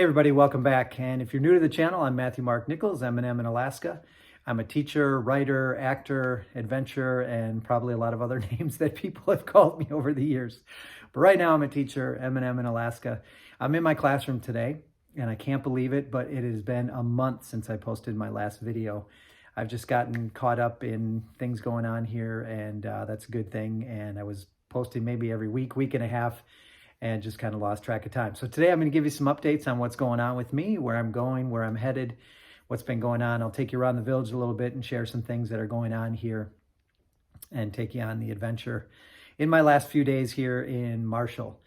everybody, welcome back. And if you're new to the channel, I'm Matthew Mark Nichols, M&M in Alaska. I'm a teacher, writer, actor, adventurer, and probably a lot of other names that people have called me over the years. But right now I'm a teacher, M&M in Alaska. I'm in my classroom today, and I can't believe it, but it has been a month since I posted my last video. I've just gotten caught up in things going on here, and that's a good thing. And I was posting maybe every week, week and a half, and just kind of lost track of time. So today I'm going to give you some updates on what's going on with me, where I'm going, where I'm headed, what's been going on. I'll take you around the village a little bit and share some things that are going on here and take you on the adventure in my last few days here in Marshall.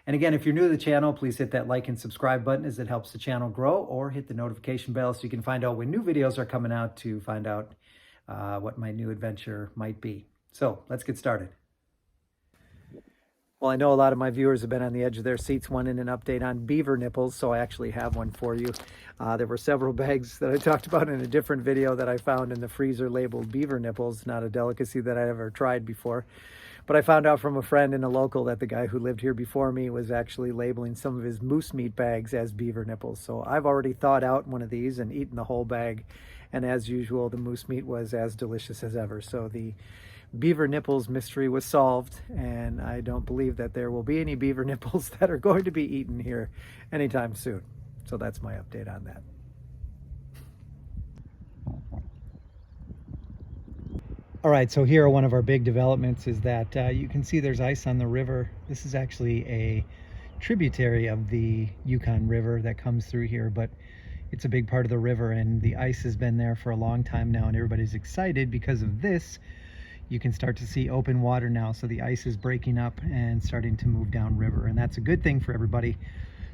And again, if you're new to the channel, please hit that like and subscribe button as it helps the channel grow, or hit the notification bell so you can find out when new videos are coming out to find out what my new adventure might be. So let's get started. Well, I know a lot of my viewers have been on the edge of their seats wanting an update on beaver nipples, so I actually have one for you. There were several bags that I talked about in a different video that I found in the freezer labeled beaver nipples, not a delicacy that I ever tried before. But I found out from a friend in a local that the guy who lived here before me was actually labeling some of his moose meat bags as beaver nipples. So I've already thawed out one of these and eaten the whole bag. And as usual, the moose meat was as delicious as ever. So the beaver nipples mystery was solved, and I don't believe that there will be any beaver nipples that are going to be eaten here anytime soon. So that's my update on that. All right, so here one of our big developments is that you can see there's ice on the river. This is actually a tributary of the Yukon River that comes through here, but it's a big part of the river, and the ice has been there for a long time now, and everybody's excited because of this. You can start to see open water now, so the ice is breaking up and starting to move down river, and that's a good thing for everybody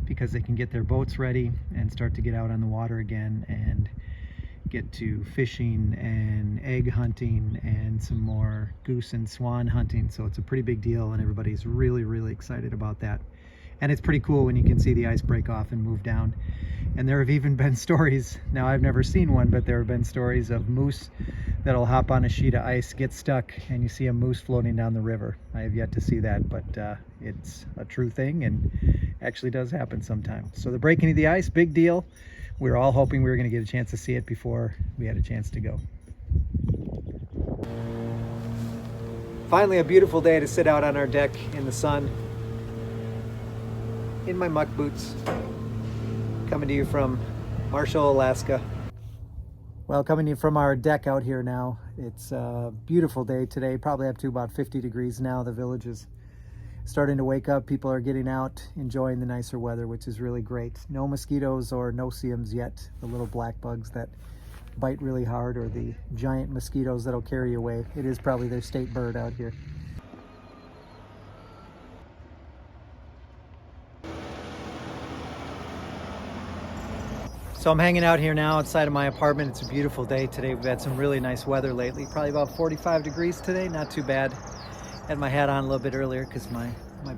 because they can get their boats ready and start to get out on the water again and get to fishing and egg hunting and some more goose and swan hunting. So it's a pretty big deal, and everybody's really excited about that. And it's pretty cool when you can see the ice break off and move down. And there have even been stories, now I've never seen one, but there have been stories of moose that'll hop on a sheet of ice, get stuck, and you see a moose floating down the river. I have yet to see that, but it's a true thing and actually does happen sometimes. So the breaking of the ice, big deal. We were all hoping we were going to get a chance to see it before we had a chance to go. Finally, a beautiful day to sit out on our deck in the sun, in my muck boots, coming to you from Marshall, Alaska. Well, coming to you from our deck out here now. It's a beautiful day today, probably up to about 50 degrees now. The village is starting to wake up. People are getting out, enjoying the nicer weather, which is really great. No mosquitoes or no-see-ums yet, the little black bugs that bite really hard, or the giant mosquitoes that'll carry you away. It is probably their state bird out here. So I'm hanging out here now outside of my apartment. It's a beautiful day today. We've had some really nice weather lately, probably about 45 degrees today, not too bad. Had my hat on a little bit earlier because my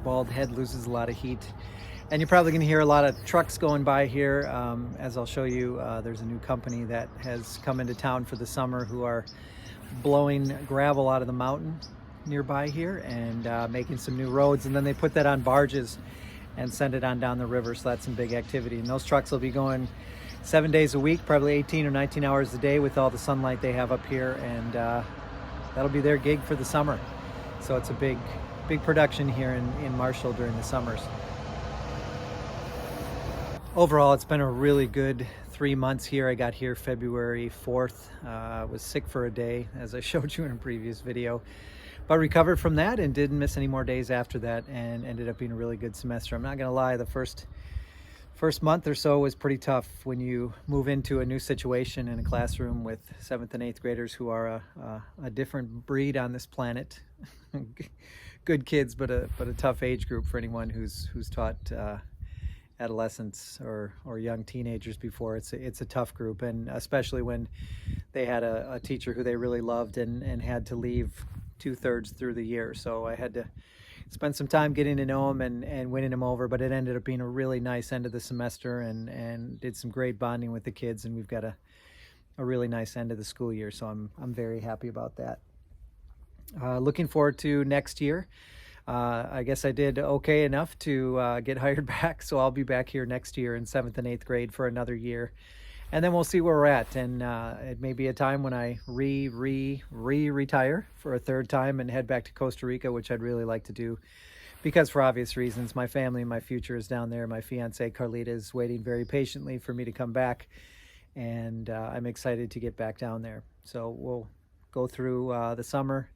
bald head loses a lot of heat. And you're probably going to hear a lot of trucks going by here. As I'll show you, there's a new company that has come into town for the summer who are blowing gravel out of the mountain nearby here and making some new roads. And then they put that on barges and send it on down the river. So that's some big activity. And those trucks will be going 7 days a week, probably 18 or 19 hours a day with all the sunlight they have up here. And that'll be their gig for the summer. So it's a big production here in Marshall during the summers. Overall, it's been a really good 3 months here. I got here February 4th. I was sick for a day, as I showed you in a previous video, but recovered from that and didn't miss any more days after that, and ended up being a really good semester. I'm not gonna lie, the first month or so was pretty tough when you move into a new situation in a classroom with 7th and 8th graders who are a different breed on this planet. Good kids, but a tough age group for anyone who's taught adolescents or young teenagers before. It's a tough group, and especially when they had a teacher who they really loved and had to leave 2/3 through the year. So I had to spend some time getting to know them and winning them over, but it ended up being a really nice end of the semester, and did some great bonding with the kids, and we've got a really nice end of the school year. So I'm very happy about that. Looking forward to next year. I guess I did okay enough to get hired back, so I'll be back here next year in 7th and 8th grade for another year. And then we'll see where we're at. And it may be a time when I retire for a third time and head back to Costa Rica, which I'd really like to do because for obvious reasons, my family and my future is down there. My fiance Carlita is waiting very patiently for me to come back, and I'm excited to get back down there. So we'll go through the summer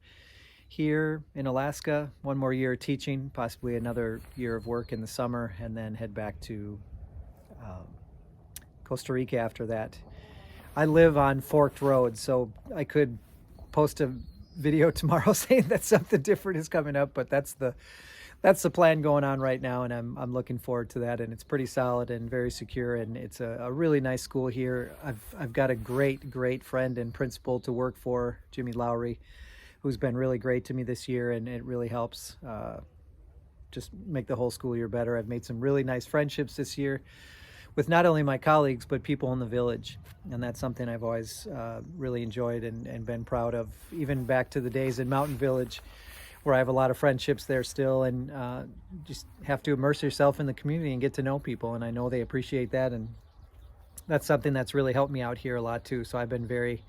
here in Alaska, one more year teaching, possibly another year of work in the summer, and then head back to Costa Rica after that. I live on forked roads, so I could post a video tomorrow saying that something different is coming up, but that's the plan going on right now, and I'm looking forward to that. And it's pretty solid and very secure, and it's a really nice school here. I've got a great friend and principal to work for, Jimmy Lowry, who's been really great to me this year, and it really helps just make the whole school year better. I've made some really nice friendships this year with not only my colleagues, but people in the village. And that's something I've always really enjoyed and been proud of, even back to the days in Mountain Village, where I have a lot of friendships there still, and just have to immerse yourself in the community and get to know people. And I know they appreciate that. And that's something that's really helped me out here a lot too. So I've been very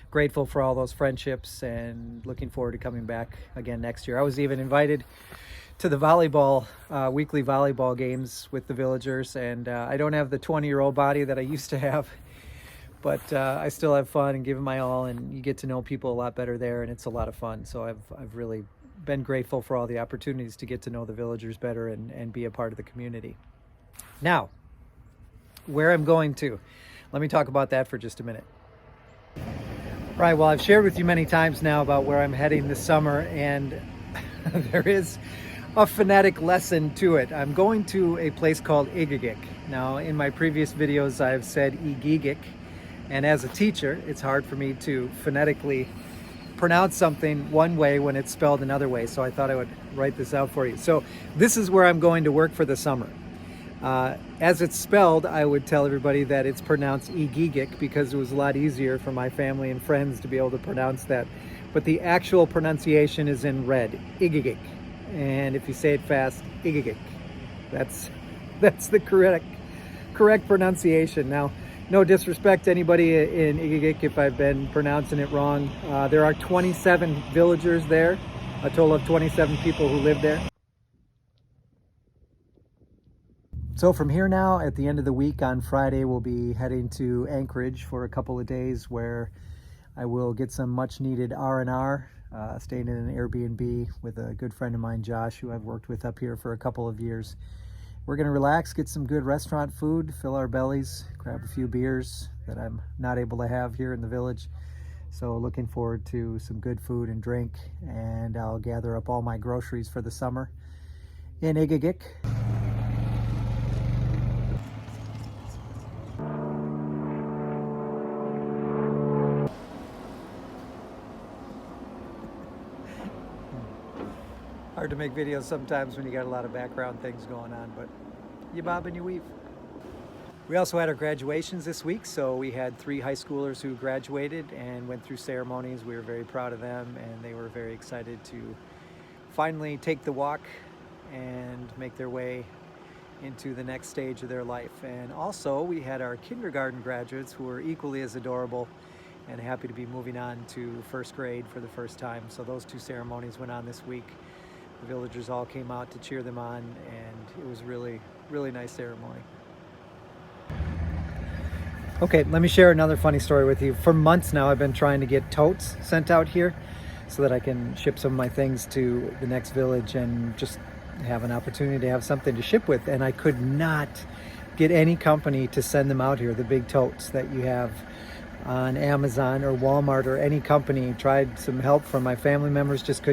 grateful for all those friendships and looking forward to coming back again next year. I was even invited to the volleyball, weekly volleyball games with the villagers, and I don't have the 20-year-old body that I used to have, but I still have fun and give it my all, and you get to know people a lot better there, and it's a lot of fun. So I've really been grateful for all the opportunities to get to know the villagers better and be a part of the community. Now, where I'm going to, let me talk about that for just a minute. Right, well, I've shared with you many times now about where I'm heading this summer, and there is a phonetic lesson to it. I'm going to a place called Egegik. Now, in my previous videos, I've said Egegik, and as a teacher, it's hard for me to phonetically pronounce something one way when it's spelled another way, so I thought I would write this out for you. So this is where I'm going to work for the summer. As it's spelled, I would tell everybody that it's pronounced Egegik because it was a lot easier for my family and friends to be able to pronounce that. But the actual pronunciation is in red, Egegik. And if you say it fast, Egegik. That's the correct pronunciation. Now, no disrespect to anybody in Egegik if I've been pronouncing it wrong. There are 27 villagers there, a total of 27 people who live there. So from here now, at the end of the week on Friday, we'll be heading to Anchorage for a couple of days where I will get some much needed R&R, staying in an Airbnb with a good friend of mine, Josh, who I've worked with up here for a couple of years. We're going to relax, get some good restaurant food, fill our bellies, grab a few beers that I'm not able to have here in the village. So looking forward to some good food and drink, and I'll gather up all my groceries for the summer in Egegik. Hard to make videos sometimes when you got a lot of background things going on, but you bob and you weave. We also had our graduations this week, so we had 3 high schoolers who graduated and went through ceremonies. We were very proud of them, and they were very excited to finally take the walk and make their way into the next stage of their life. And also we had our kindergarten graduates who were equally as adorable and happy to be moving on to 1st grade for the first time. So those 2 ceremonies went on this week. The villagers all came out to cheer them on, and it was really nice ceremony. Okay, let me share another funny story with you. For months now, I've been trying to get totes sent out here so that I can ship some of my things to the next village and just have an opportunity to have something to ship with. And I could not get any company to send them out here, the big totes that you have on Amazon or Walmart or any company. Tried some help from my family members, just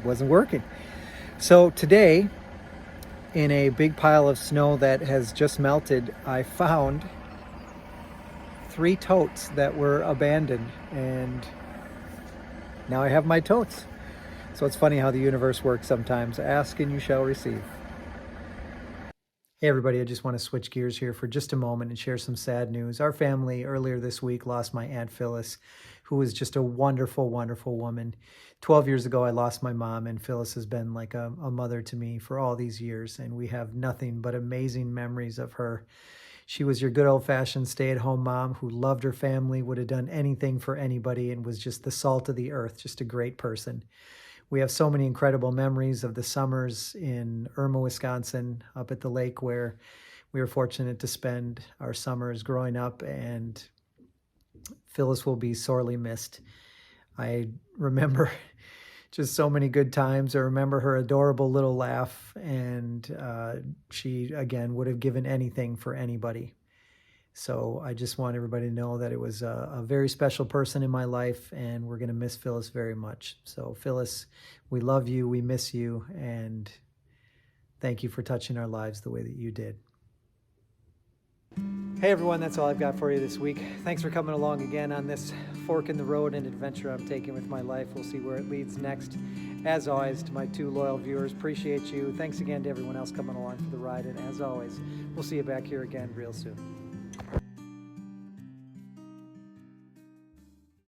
wasn't working. So today, in a big pile of snow that has just melted, I found 3 totes that were abandoned, and now I have my totes. So it's funny how the universe works sometimes. Ask and you shall receive. Hey everybody, I just want to switch gears here for just a moment and share some sad news. Our family earlier this week lost my Aunt Phyllis, who was just a wonderful, wonderful woman. 12 years ago, I lost my mom, and Phyllis has been like a mother to me for all these years, and we have nothing but amazing memories of her. She was your good old-fashioned stay-at-home mom who loved her family, would have done anything for anybody, and was just the salt of the earth, just a great person. We have so many incredible memories of the summers in Irma, Wisconsin, up at the lake where we were fortunate to spend our summers growing up, and Phyllis will be sorely missed. I remember just so many good times. I remember her adorable little laugh, and she, again, would have given anything for anybody. So I just want everybody to know that it was a very special person in my life, and we're going to miss Phyllis very much. So Phyllis, we love you, we miss you, and thank you for touching our lives the way that you did. Hey everyone, that's all I've got for you this week. Thanks for coming along again on this fork in the road and adventure I'm taking with my life. We'll see where it leads next. As always, to my 2 loyal viewers, appreciate you. Thanks again to everyone else coming along for the ride, and as always, we'll see you back here again real soon.